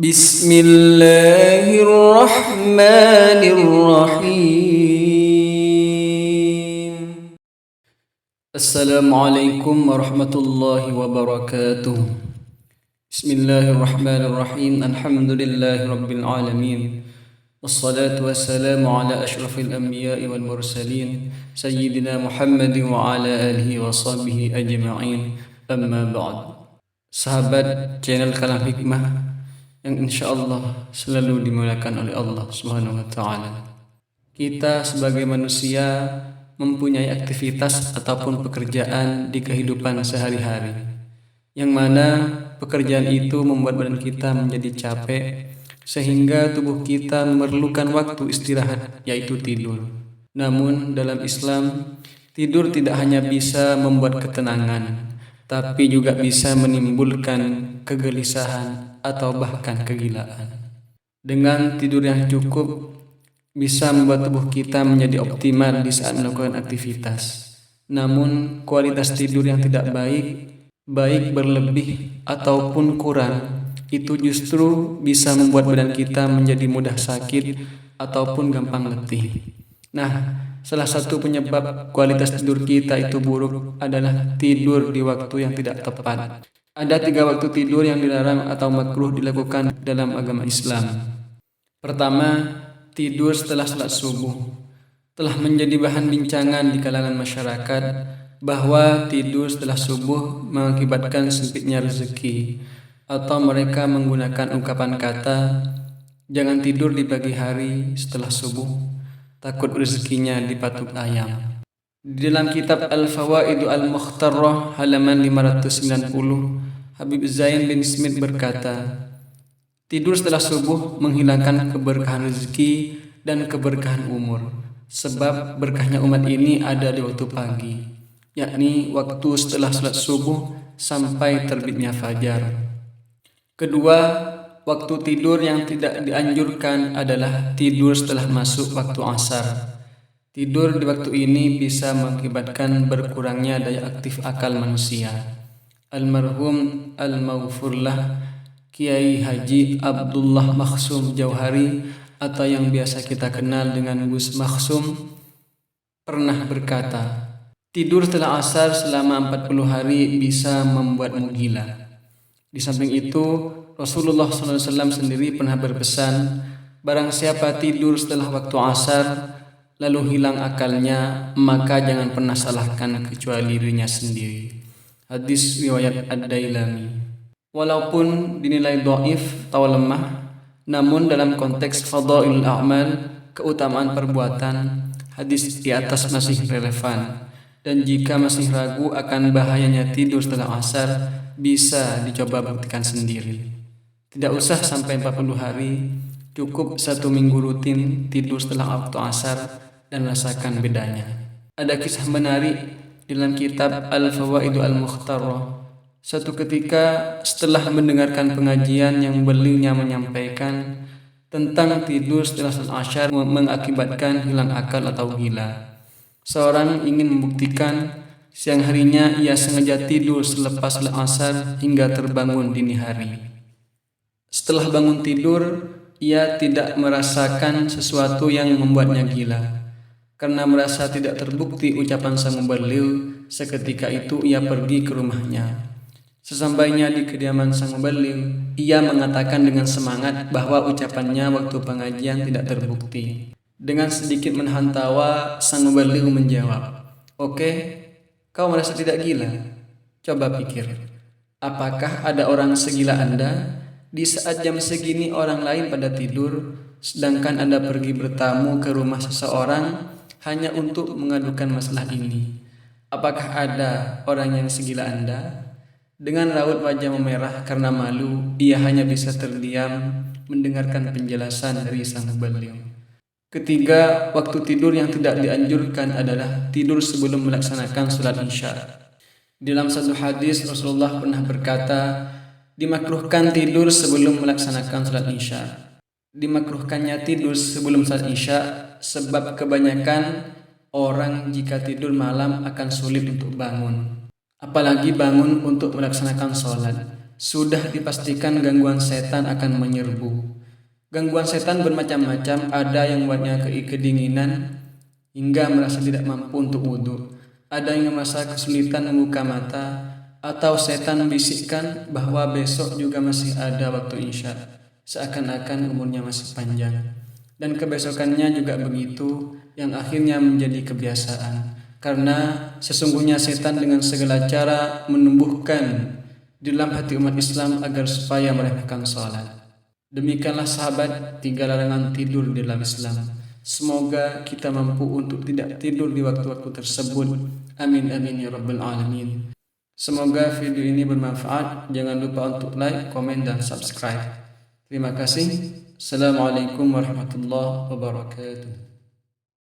Bismillahirrahmanirrahim. Assalamualaikum warahmatullahi wabarakatuh. Bismillahirrahmanirrahim. Alhamdulillahi rabbil alamin. Wassalatu wassalamu ala ashrafil anbiya'i wal mursalin Sayyidina Muhammadin wa ala alihi wa sahbihi ajma'in. Amma ba'd. Sahabat channel Kalam Hikmah yang insyaallah selalu dimuliakan oleh Allah Subhanahu wa taala. Kita sebagai manusia mempunyai aktivitas ataupun pekerjaan di kehidupan sehari-hari, yang mana pekerjaan itu membuat badan kita menjadi capek sehingga tubuh kita memerlukan waktu istirahat, yaitu tidur. Namun dalam Islam, tidur tidak hanya bisa membuat ketenangan, tapi juga bisa menimbulkan kegelisahan atau bahkan kegilaan. Dengan tidur yang cukup bisa membuat tubuh kita menjadi optimal di saat melakukan aktivitas. Namun kualitas tidur yang tidak baik berlebih ataupun kurang, itu justru bisa membuat badan kita menjadi mudah sakit ataupun gampang letih. Nah, salah satu penyebab kualitas tidur kita itu buruk adalah tidur di waktu yang tidak tepat. Ada 3 waktu tidur yang dilarang atau makruh dilakukan dalam agama Islam. Pertama, tidur setelah salat subuh. Telah menjadi bahan bincangan di kalangan masyarakat bahwa tidur setelah subuh mengakibatkan sempitnya rezeki, atau mereka menggunakan ungkapan kata, jangan tidur di pagi hari setelah subuh, takut rezekinya dipatuk ayam. Di dalam kitab Al-Fawaidu Al-Mukhtarrah halaman 590, Habib Zain bin Smith berkata, tidur setelah subuh menghilangkan keberkahan rezeki dan keberkahan umur, sebab berkahnya umat ini ada di waktu pagi, yakni waktu setelah salat subuh sampai terbitnya fajar. Kedua, waktu tidur yang tidak dianjurkan adalah tidur setelah masuk waktu asar. Tidur di waktu ini bisa mengakibatkan berkurangnya daya aktif akal manusia. Almarhum al-maghfurlah Kiai Haji Abdullah Maksum Jauhari, atau yang biasa kita kenal dengan Gus Maksum, pernah berkata, tidur setelah asar selama 40 hari bisa membuatmu gila. Di samping itu, Rasulullah SAW sendiri pernah berpesan, barang siapa tidur setelah waktu asar lalu hilang akalnya, maka jangan pernah salahkan kecuali dirinya sendiri. Hadis riwayat Ad-Dailami. Walaupun dinilai dhaif atau lemah, namun dalam konteks fadhailul a'mal, keutamaan perbuatan, hadis di atas masih relevan. Dan jika masih ragu akan bahayanya tidur setelah asar, bisa dicoba buktikan sendiri. Tidak usah sampai 40 hari, cukup 1 minggu rutin tidur setelah waktu asar dan rasakan bedanya. Ada kisah menarik dalam kitab Al-Fawaidu Al-Mukhtarrah. Suatu ketika setelah mendengarkan pengajian yang beliaunya menyampaikan tentang tidur setelah salat asar mengakibatkan hilang akal atau gila, seorang ingin membuktikan. Siang harinya ia sengaja tidur selepas salat asar hingga terbangun dini hari. Setelah bangun tidur, ia tidak merasakan sesuatu yang membuatnya gila. Karena merasa tidak terbukti ucapan sang mubalighh, seketika itu ia pergi ke rumahnya. Sesampainya di kediaman sang mubalighh, ia mengatakan dengan semangat bahwa ucapannya waktu pengajian tidak terbukti. Dengan sedikit menahan tawa, sang mubalighh menjawab, "Oke, kau merasa tidak gila? Coba pikir, apakah ada orang segila Anda? Di saat jam segini orang lain pada tidur, sedangkan Anda pergi bertamu ke rumah seseorang hanya untuk mengadukan masalah ini. Apakah ada orang yang segila Anda?" Dengan raut wajah memerah karena malu, ia hanya bisa terdiam mendengarkan penjelasan dari sang mubalighh. Ketiga, waktu tidur yang tidak dianjurkan adalah tidur sebelum melaksanakan salat Isya. Dalam satu hadis, Rasulullah pernah berkata, dimakruhkan tidur sebelum melaksanakan salat Isya. Dimakruhkannya tidur sebelum salat Isya sebab kebanyakan orang jika tidur malam akan sulit untuk bangun, apalagi bangun untuk melaksanakan sholat, sudah dipastikan gangguan setan akan menyerbu. Gangguan setan bermacam-macam, ada yang membuatnya kedinginan hingga merasa tidak mampu untuk wudhu. Ada yang merasa kesulitan membuka mata, atau setan membisikkan bahwa besok juga masih ada waktu isya, seakan-akan umurnya masih panjang. Dan kebesokannya juga begitu, yang akhirnya menjadi kebiasaan. Karena sesungguhnya setan dengan segala cara menumbuhkan di dalam hati umat Islam agar supaya meremehkan salat. Demikianlah sahabat 3 larangan tidur di dalam Islam. Semoga kita mampu untuk tidak tidur di waktu-waktu tersebut. Amin amin ya rabbal alamin. Semoga video ini bermanfaat. Jangan lupa untuk like, komen, dan subscribe. Terima kasih. Assalamualaikum warahmatullahi wabarakatuh.